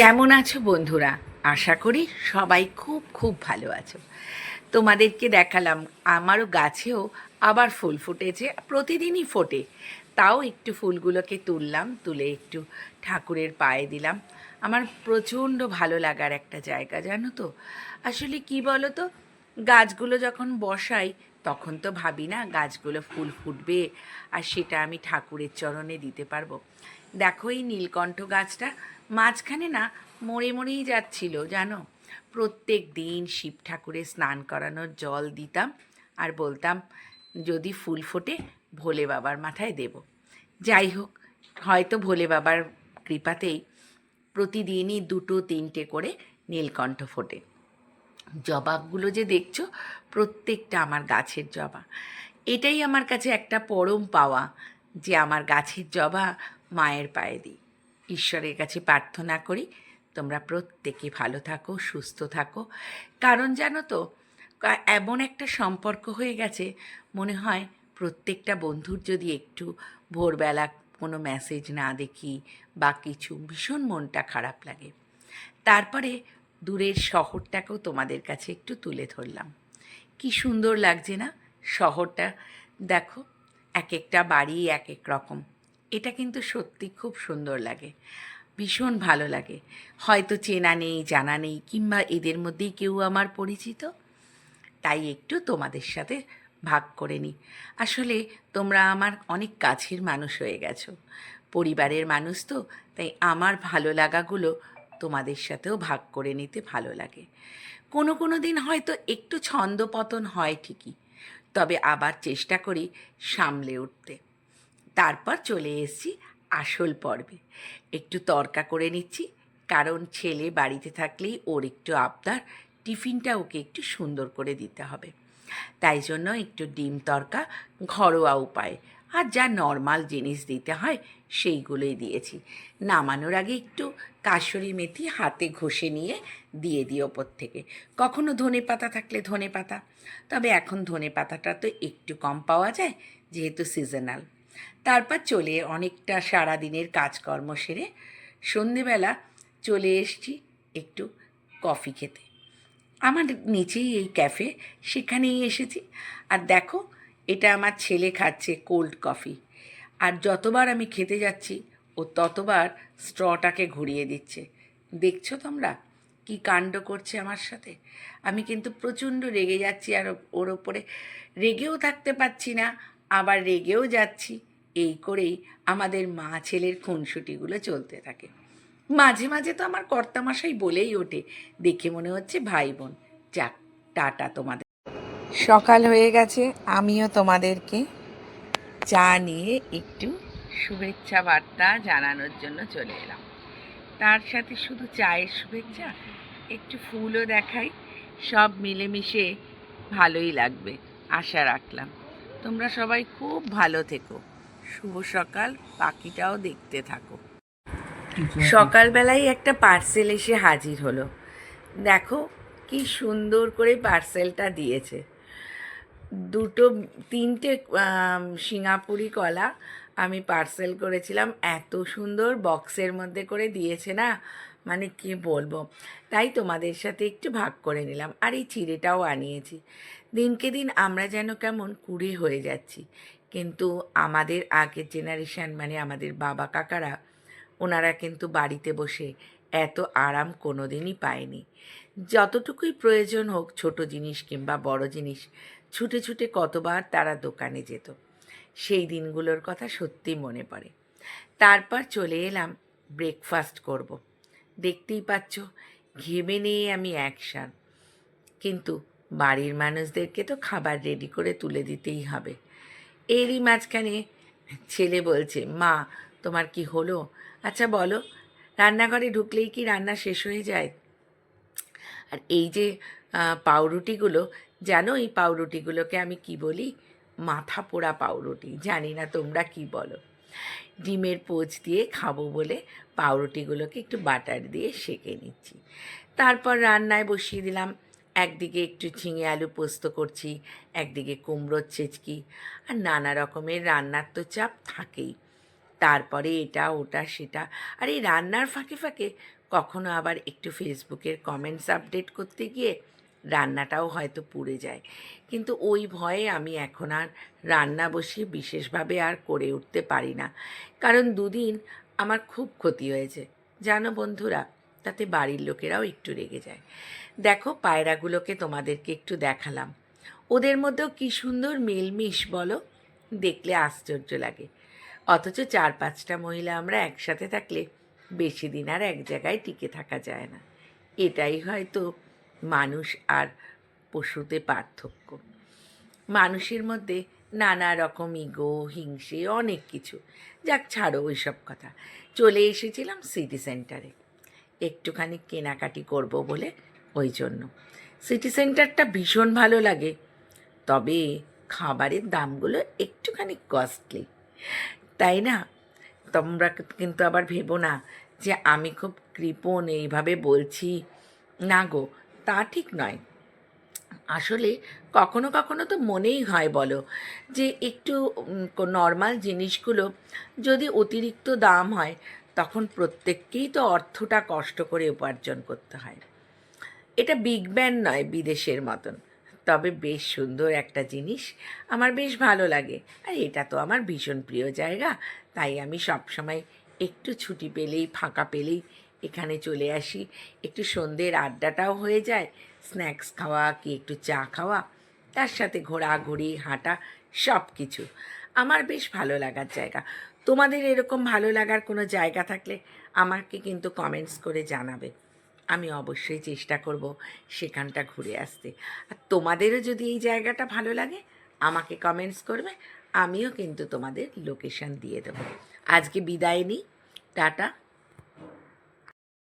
কেমন আছো বন্ধুরা? আশা করি সবাই খুব খুব ভালো আছো। তোমাদেরকে দেখালাম আমারও গাছেও আবার ফুল ফুটেছে, প্রতিদিনই ফোটে। তাও একটু ফুলগুলোকে তুললাম, তুলে একটু ঠাকুরের পায়ে দিলাম। আমার প্রচণ্ড ভালো লাগার একটা জায়গা, জানো তো। আসলে কি বলো তো, গাছগুলো যখন বসাই তখন তো ভাবি না গাছগুলো ফুল ফুটবে আর সেটা আমি ঠাকুরের চরণে দিতে পারবো। দেখো এই নীলকণ্ঠ গাছটা মাঝখানে না মরে মরেই যাচ্ছিল, জানো। প্রত্যেক দিন শিব ঠাকুরের স্নান করানোর জল দিতাম আর বলতাম যদি ফুল ফোটে ভোলে বাবার মাথায় দেব। যাই হোক, হয়তো ভোলে বাবার কৃপাতেই প্রতিদিনই দুটো তিনটে করে নীলকণ্ঠ ফোটে। জবাগুলো যে দেখছো, প্রত্যেকটা আমার গাছের জবা। এটাই আমার কাছে একটা পরম পাওয়া যে আমার গাছের জবা মায়ের পায়ে দিই। ঈশ্বরের কাছে প্রার্থনা করি তোমরা প্রত্যেকে ভালো থাকো, সুস্থ থাকো। কারণ জানো তো, এমন একটা সম্পর্ক হয়ে গেছে, মনে হয় প্রত্যেকটা বন্ধুর যদি একটু ভোরবেলা কোনো মেসেজ না দেখি বা কিছু, ভীষণ মনটা খারাপ লাগে। তারপরে দূরের শহরটাকেও তোমাদের কাছে একটু তুলে ধরলাম। কি সুন্দর লাগছে না শহরটা? দেখো, এক একটা বাড়ি এক এক রকম। এটা কিন্তু সত্যি খুব সুন্দর লাগে, ভীষণ ভালো লাগে। হয়তো চেনা নেই, জানা নেই, কিংবা এদের মধ্যেই কেউ আমার পরিচিত, তাই একটু তোমাদের সাথে ভাগ করে নিই। আসলে তোমরা আমার অনেক কাছের মানুষ হয়ে গেছো, পরিবারের মানুষ তো, তাই আমার ভালো লাগাগুলো তোমাদের সাথেও ভাগ করে নিতে ভালো লাগে। কোনো কোনো দিন হয়তো একটু ছন্দপতন হয় ঠিকই, তবে আবার চেষ্টা করি সামলে উঠতে। তারপর চলে এসেছি আসল পর্বে। একটু তরকা করে নিচ্ছি, কারণ ছেলে বাড়িতে থাকলেই ওর একটু আবদার, টিফিনটা ওকে একটু সুন্দর করে দিতে হবে। তাই জন্য একটু ডিম তরকা, ঘরোয়া উপায়, আর যা নর্মাল জিনিস দিতে হয় সেইগুলোই দিয়েছি। নামানোর আগে একটু কাসুরি মেথি হাতে ঘষে নিয়ে দিয়ে দিই ওপর থেকে। কখনো ধনে পাতা থাকলে ধনে পাতা, তবে এখন ধনে পাতাটা তো একটু কম পাওয়া যায় যেহেতু সিজনাল। তারপর চলে অনেকটা সারাদিনের কাজকর্ম সেরে সন্ধেবেলা চলে এসেছি একটু কফি খেতে। আমার নিচেই এই ক্যাফে, সেখানেই এসেছি। আর দেখো, এটা আমার ছেলে খাচ্ছে কোল্ড কফি। আর যতবার আমি খেতে যাচ্ছি ও ততবার স্ট্রটাকে ঘুরিয়ে দিচ্ছে। দেখছো তোমরা কি কাণ্ড করছে আমার সাথে? আমি কিন্তু প্রচণ্ড রেগে যাচ্ছি, আর ওর ওপরে রেগেও থাকতে পারছি না, আবার রেগেও যাচ্ছি। এই করেই আমাদের মা ছেলের খুনসুটিগুলো চলতে থাকে। মাঝে মাঝে তো আমার কর্তামশাই বলেই ওঠে, দেখে মনে হচ্ছে ভাই বোন। যাক, টাটা তোমাদের। সকাল হয়ে গেছে, আমিও তোমাদেরকে চা নিয়ে একটু শুভেচ্ছা বার্তা জানানোর জন্য চলে এলাম। তার সাথে শুধু চায়ের শুভেচ্ছা, একটু ফুলও দেখাই। সব মিলেমিশে ভালোই লাগবে আশা রাখলাম। তোমরা সবাই খুব ভালো থেকো। শুভ সকাল, পাখিটাও দেখতে থাকো। সকালবেলায় একটা পার্সেল এসে হাজির হলো। দেখো কি সুন্দর করে পার্সেলটা দিয়েছে। দুটো তিনটে সিঙ্গাপুরি কলা আমি পার্সেল করেছিলাম, এত সুন্দর বক্সের মধ্যে করে দিয়েছে না, মানে কি বলবো। তাই তোমাদের সাথে একটু ভাগ করে নিলাম। আর এই চিড়েটাও আনিয়েছি। দিনকে দিন আমরা যেন কেমন কুড়ে হয়ে যাচ্ছি, কিন্তু আমাদের আগের জেনারেশান, মানে আমাদের বাবা কাকারা, ওনারা কিন্তু বাড়িতে বসে এত আরাম কোনো দিনই পায়নি। যতটুকুই প্রয়োজন হোক, ছোট জিনিস কিংবা বড় জিনিস, ছুটে ছুটে কতবার তারা দোকানে যেত। সেই দিনগুলোর কথা সত্যি মনে পড়ে। তারপর চলে এলাম ব্রেকফাস্ট করব। দেখতেই পাচ্ছ, ঘেমে নিয়ে আমি অ্যাকশান, কিন্তু বাড়ির মানুষদেরকে তো খাবার রেডি করে তুলে দিতেই হবে। এরই মাঝখানে ছেলে বলছে, মা তোমার কি হলো? আচ্ছা বলো, রান্নাঘরে ঢুকলেই কি রান্না শেষ হয়ে যায়? আর এই যে পাউরুটিগুলো, জানো এই পাউরুটিগুলোকে আমি কি বলি? মাথা পোড়া পাউরুটি। জানি না তোমরা কি বলো। ডিমের পোচ দিয়ে খাবো বলে পাউরুটিগুলোকে একটু বাটার দিয়ে সেঁকে নিচ্ছি। তারপর রান্নায় বসিয়ে দিলাম। একদিকে একটু ঝিঙে আলু পোস্ত করছি, একদিকে কুমড়োর ছেচকি, আর নানা রকমের রান্নার তো চাপ থাকেই। তারপরে এটা ওটা সেটা, আর এই রান্নার ফাঁকে ফাঁকে কখনো আবার একটু ফেসবুকের কমেন্টস আপডেট করতে গিয়ে রান্নাটাও হয়তো পুড়ে যায়, কিন্তু ওই ভয়ে আমি এখন আর রান্না বসিয়ে বিশেষভাবে আর করে উঠতে পারি না। কারণ দুদিন আমার খুব ক্ষতি হয়েছে জানো বন্ধুরা, তাতে বাড়ির লোকেরাও একটু রেগে যায়। দেখো পায়রাগুলোকে তোমাদেরকে একটু দেখালাম, ওদের মধ্যেও কী সুন্দর মিলমিশ বলো, দেখলে আশ্চর্য লাগে। অথচ 4-5টা মহিলা আমরা একসাথে থাকলে বেশি দিন আর এক জায়গায় টিকে থাকা যায় না। এটাই হয়তো মানুষ আর পশুতে পার্থক্য। মানুষের মধ্যে নানা রকম ইগো, হিংসে, অনেক কিছু। যাক ছাড়ো ওই সব কথা। চলে এসেছিলাম সিটি সেন্টারে একটুখানি কেনাকাটি করব বলে, ওই জন্য। সিটি সেন্টারটা ভীষণ ভালো লাগে, তবে খাবারের দামগুলো একটুখানি কস্টলি, তাই না? তোমরা কিন্তু আবার ভেবো না যে আমি খুব কৃপণ এইভাবে বলছি, না গো, তা ঠিক নয়। আসলে কখনো কখনো তো মনেই হয় বলো যে একটু নর্মাল জিনিসগুলো যদি অতিরিক্ত দাম হয়, তখন প্রত্যেককেই তো অর্থটা কষ্ট করে উপার্জন করতে হয়। এটা বিগ ব্যান নয় বিদেশের মতন, তবে বেশ সুন্দর একটা জিনিস, আমার বেশ ভালো লাগে। আর এটা তো আমার ভীষণ প্রিয় জায়গা, তাই আমি সবসময় একটু ছুটি পেলেই, ফাঁকা পেলেই এখানে চলে আসি। একটু সন্ধ্যের আড্ডাটাও হয়ে যায়, স্ন্যাক্স খাওয়া কি একটু চা খাওয়া, তার সাথে ঘোরাঘুরি, হাঁটা, সব কিছু আমার বেশ ভালো লাগার জায়গা। তোমাদের এরকম ভালো লাগার কোনো জায়গা থাকলে আমাকে কিন্তু কমেন্টস করে জানাবে, আমি অবশ্যই চেষ্টা করব সেখানটা ঘুরে আসতে। আর তোমাদেরও যদি এই জায়গাটা ভালো লাগে আমাকে কমেন্টস করবে, আমিও কিন্তু তোমাদের লোকেশন দিয়ে দেবো। আজকে বিদায় নিই, টাটা।